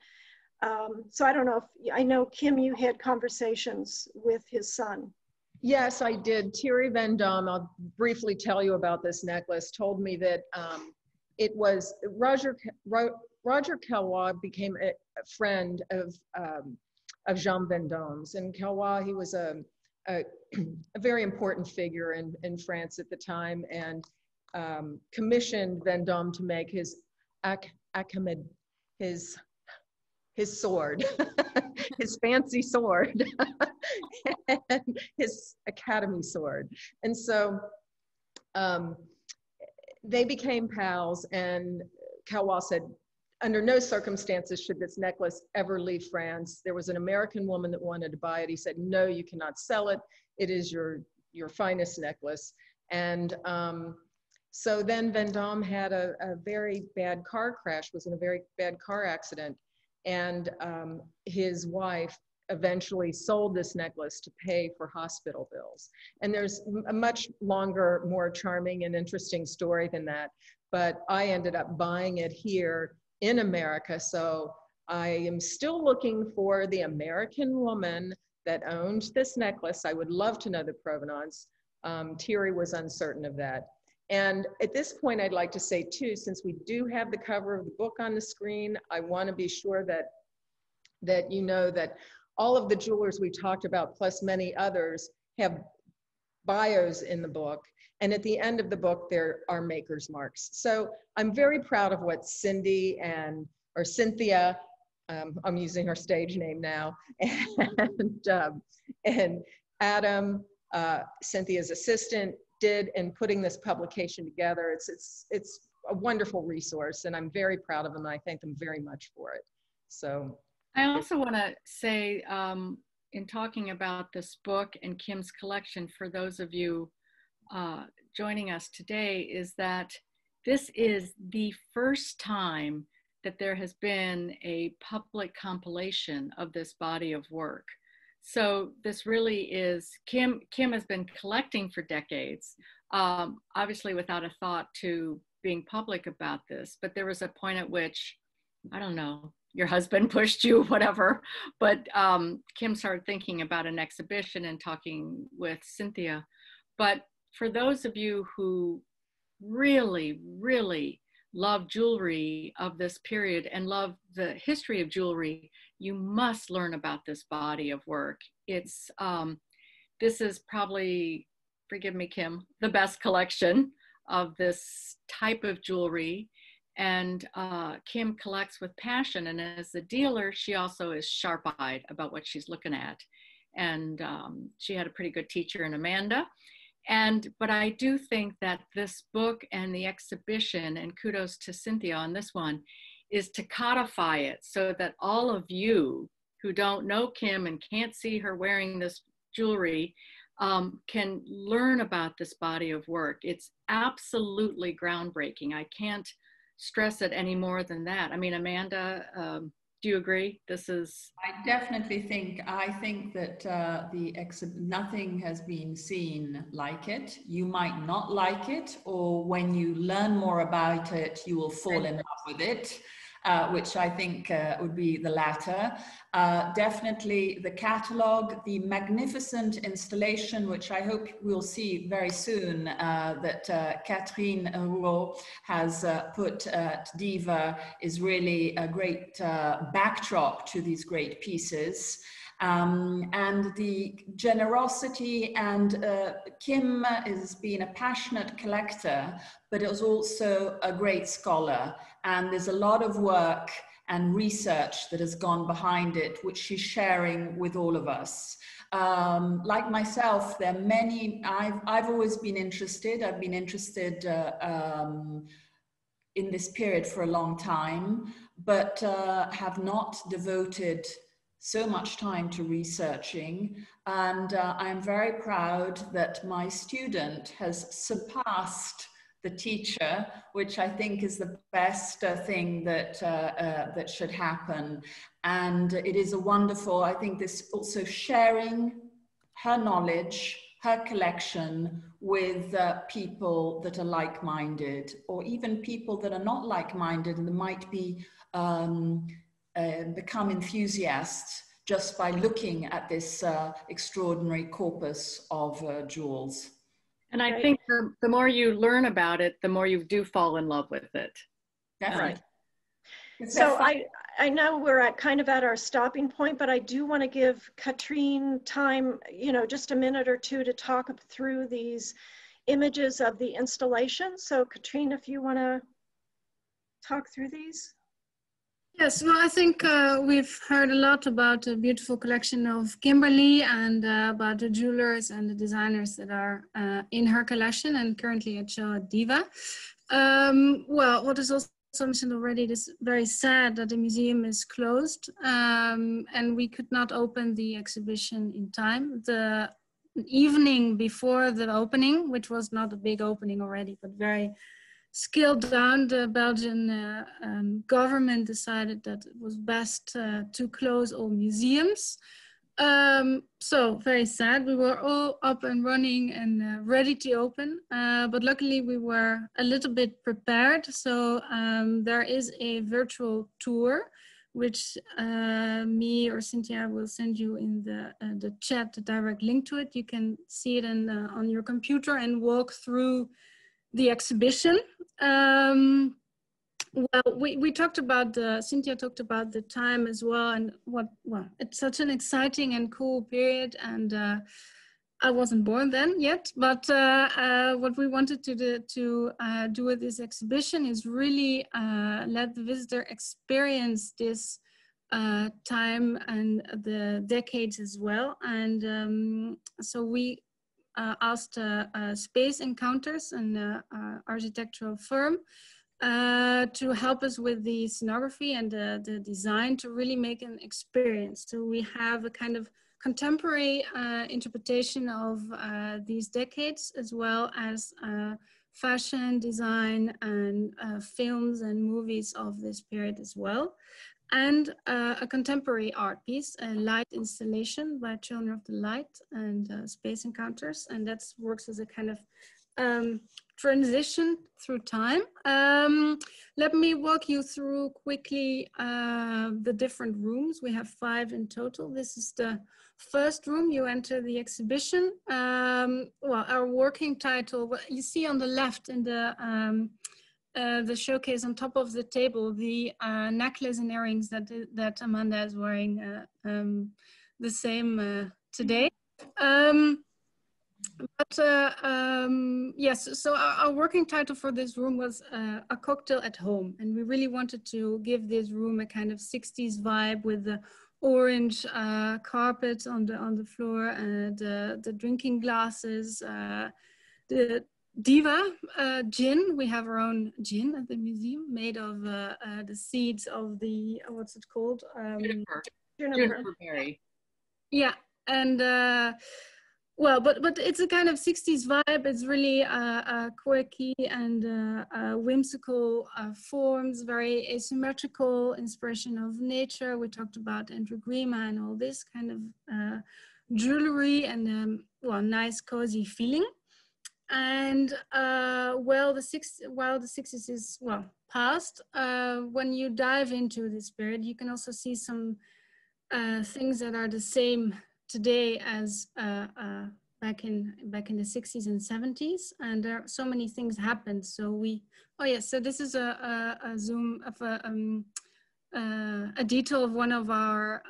So I don't know if, I know Kim, you had conversations with his son. Yes, I did. Thierry Vendôme, I'll briefly tell you about this necklace, told me that it was Roger Caillois became a friend of Jean Vendôme's. And Caillois, he was a very important figure in France at the time, and commissioned Vendôme to make his his sword, his fancy sword, and his academy sword. And so they became pals, and Caillois said, under no circumstances should this necklace ever leave France. There was an American woman that wanted to buy it. He said, no, you cannot sell it. It is your finest necklace. And so then Vendôme had a very bad car crash, was in a very bad car accident. And his wife eventually sold this necklace to pay for hospital bills. And there's a much longer, more charming and interesting story than that. But I ended up buying it here in America. So I am still looking for the American woman that owned this necklace. I would love to know the provenance. Thierry was uncertain of that. And at this point, I'd like to say too, since we do have the cover of the book on the screen, I want to be sure that you know that all of the jewelers we talked about, plus many others, have bios in the book. And at the end of the book, there are maker's marks. So I'm very proud of what Cynthia, I'm using her stage name now, and Adam, Cynthia's assistant, did in putting this publication together. It's a wonderful resource, and I'm very proud of them, and I thank them very much for it. So I also want to say, in talking about this book and Kim's collection, for those of you joining us today, is that this is the first time that there has been a public compilation of this body of work. So this really is, Kim has been collecting for decades, obviously without a thought to being public about this, but there was a point at which, I don't know, your husband pushed you, whatever, but Kim started thinking about an exhibition and talking with Cynthia. But for those of you who really, really love jewelry of this period and love the history of jewelry, you must learn about this body of work. It's, this is probably, forgive me, Kim, the best collection of this type of jewelry. And Kim collects with passion. And as a dealer, she also is sharp-eyed about what she's looking at. And she had a pretty good teacher in Amanda. But I do think that this book and the exhibition, and kudos to Cynthia on this one, is to codify it so that all of you who don't know Kim and can't see her wearing this jewelry can learn about this body of work. It's absolutely groundbreaking. I can't stress it any more than that. I mean, Amanda, do you agree? This is... I definitely think, that nothing has been seen like it. You might not like it, or when you learn more about it, you will fall in love with it, which I think would be the latter. Definitely the catalogue, the magnificent installation, which I hope we'll see very soon, that Katherine Regult has put at DIVA, is really a great backdrop to these great pieces. And the generosity, and Kim has been a passionate collector, but is also a great scholar. And there's a lot of work and research that has gone behind it, which she's sharing with all of us. Like myself, there are many, I've always been interested. I've been interested in this period for a long time, but have not devoted so much time to researching. And I'm very proud that my student has surpassed the teacher, which I think is the best thing that that should happen. And it is a wonderful, I think, this also sharing her knowledge, her collection with people that are like-minded, or even people that are not like-minded and that might be become enthusiasts just by looking at this extraordinary corpus of jewels. And I think the more you learn about it, the more you do fall in love with it. Definitely. So I know we're at kind of at our stopping point, but I do want to give Katherine time, you know, just a minute or two to talk through these images of the installation. So Katherine, if you want to talk through these. Yes, well, I think we've heard a lot about the beautiful collection of Kimberly and about the jewelers and the designers that are in her collection and currently at show at DIVA. Well, what is also mentioned already, it is very sad that the museum is closed and we could not open the exhibition in time. The evening before the opening, which was not a big opening already, but very scaled down, the Belgian government decided that it was best to close all museums. So very sad. We were all up and running and ready to open, but luckily we were a little bit prepared. So there is a virtual tour, which me or Cynthia will send you in the chat, the direct link to it. You can see it on your computer and walk through the exhibition. Well, we talked about Cynthia talked about the time as well, and well, it's such an exciting and cool period, and I wasn't born then yet, but what we wanted to do with this exhibition is really let the visitor experience this time and the decades as well, and so we asked Space Encounters, an architectural firm, to help us with the scenography and the design to really make an experience. So we have a kind of contemporary interpretation of these decades, as well as fashion, design, and films and movies of this period as well. And a contemporary art piece, a light installation by Children of the Light and Space Encounters. And that works as a kind of transition through time. Let me walk you through quickly the different rooms. We have 5 in total. This is the first room. You enter the exhibition. Well, our working title, what you see on the left in the showcase on top of the table, the necklace and earrings that Amanda is wearing, the same today. Yes, so our working title for this room was A Cocktail at Home, and we really wanted to give this room a kind of 60s vibe with the orange carpet on the floor, and the drinking glasses, the DIVA gin. We have our own gin at the museum made of the seeds of the, what's it called? Juniper berry. Yeah, and well, but it's a kind of 60s vibe. It's really quirky and whimsical forms, very asymmetrical inspiration of nature. We talked about Andrew Grima and all this kind of jewelry and well, nice cozy feeling. And while the 60s is, well, past, when you dive into this period, you can also see some things that are the same today as back in the 60s and 70s, and there are so many things happened. So we, oh yes, so this is a zoom of a detail of one of our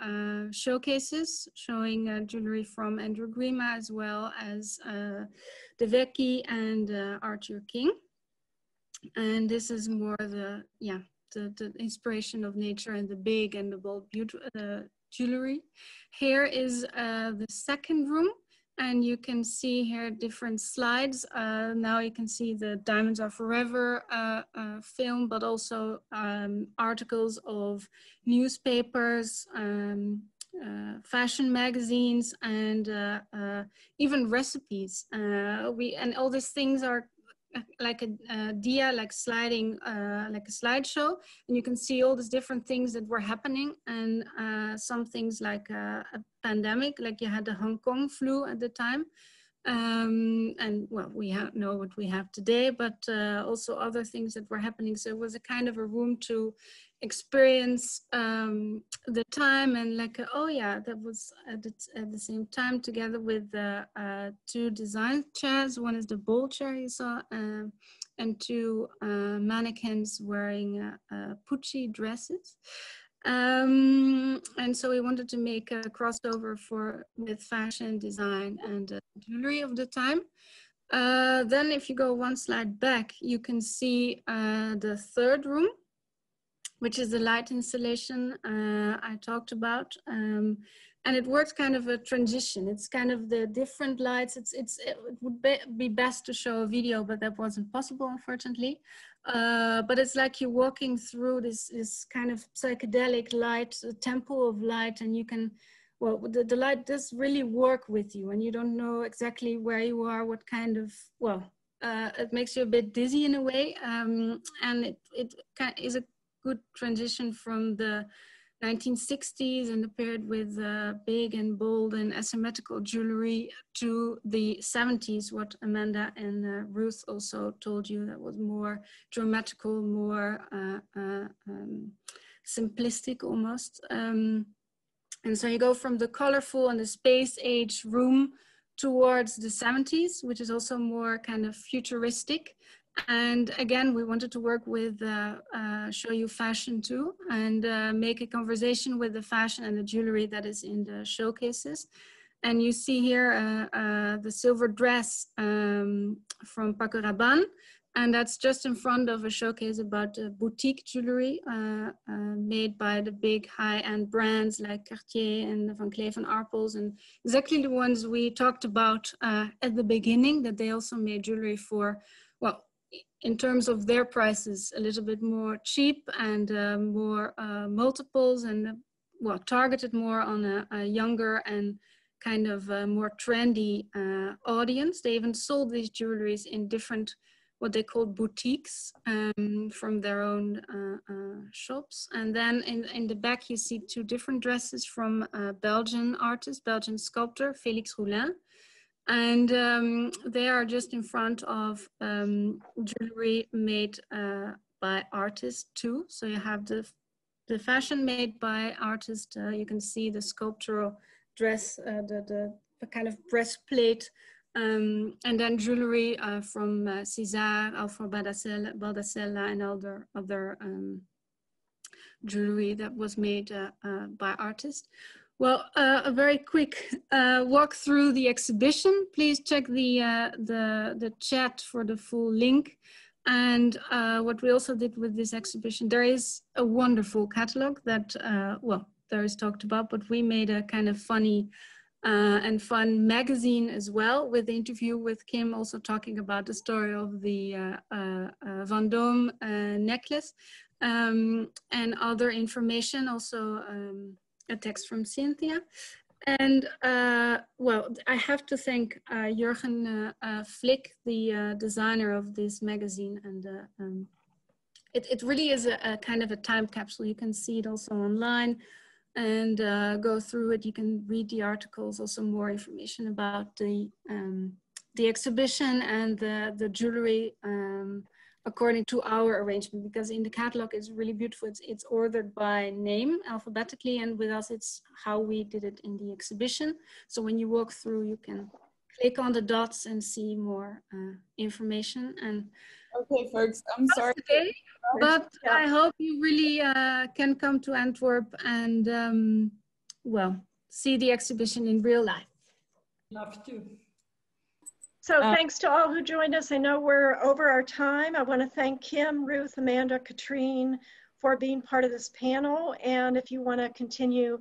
showcases showing jewelry from Andrew Grima, as well as De Vecchi and Arthur King. And this is more the inspiration of nature and the big and the bold jewelry. Here is the second room, and you can see here different slides. Now you can see the Diamonds Are Forever film, but also articles of newspapers, fashion magazines, and even recipes. And all these things are like a dia, like sliding, like a slideshow, and you can see all these different things that were happening, and some things like a pandemic, like you had the Hong Kong flu at the time, and well, we know what we have today, but also other things that were happening. So it was a kind of a room to experience the time, and like, oh yeah, that was at the same time, together with the 2 design chairs. One is the bowl chair you saw, and 2 mannequins wearing Pucci dresses. And so we wanted to make a crossover with fashion, design, and jewelry of the time. Then if you go one slide back, you can see the third room, which is the light installation I talked about. And it works kind of a transition. It's kind of the different lights. It would be best to show a video, but that wasn't possible, unfortunately. But it's like you're walking through this kind of psychedelic light, a temple of light, and you can, well, the light does really work with you, and you don't know exactly where you are, what kind of, well, it makes you a bit dizzy in a way, and it is a good transition from the 1960s and the period with big and bold and asymmetrical jewelry to the 70s, what Amanda and Ruth also told you, that was more geometrical, more simplistic almost. And so you go from the colorful and the space age room towards the 70s, which is also more kind of futuristic. And again, we wanted to work with, show you fashion too, and make a conversation with the fashion and the jewelry that is in the showcases. And you see here the silver dress from Paco Rabanne, and that's just in front of a showcase about boutique jewelry made by the big high-end brands like Cartier and Van Cleef & Arpels, and exactly the ones we talked about at the beginning, that they also made jewelry for, well, in terms of their prices, a little bit more cheap and more multiples, and well, targeted more on a younger and kind of more trendy audience. They even sold these jewelries in different, what they call boutiques, from their own shops. And then in the back, you see two different dresses from a Belgian artist, Belgian sculptor, Félix Roulin. And they are just in front of jewelry made by artists too. So you have the fashion made by artists. You can see the sculptural dress, the kind of breastplate, and then jewelry from César, Alfred Baldacella, and other jewelry that was made by artists. Well, a very quick walk through the exhibition. Please check the chat for the full link. And what we also did with this exhibition, there is a wonderful catalog that, well, there is talked about, but we made a kind of funny and fun magazine as well, with the interview with Kim, also talking about the story of the Vendôme necklace, and other information, also a text from Cynthia. And well, I have to thank Jurgen Flick, the designer of this magazine. And it really is a kind of a time capsule. You can see it also online and go through it. You can read the articles, also more information about the exhibition and the jewelry according to our arrangement, because in the catalog it's really beautiful. It's ordered by name alphabetically, and with us it's how we did it in the exhibition. So when you walk through, you can click on the dots and see more information. And okay, folks, I'm sorry. Today, but I hope you really can come to Antwerp and well, see the exhibition in real life. Love to. So thanks to all who joined us. I know we're over our time. I want to thank Kim, Ruth, Amanda, Katrine for being part of this panel. And if you want to continue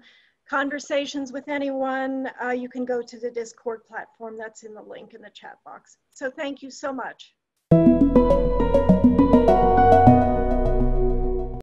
conversations with anyone, you can go to the Discord platform that's in the link in the chat box. So thank you so much.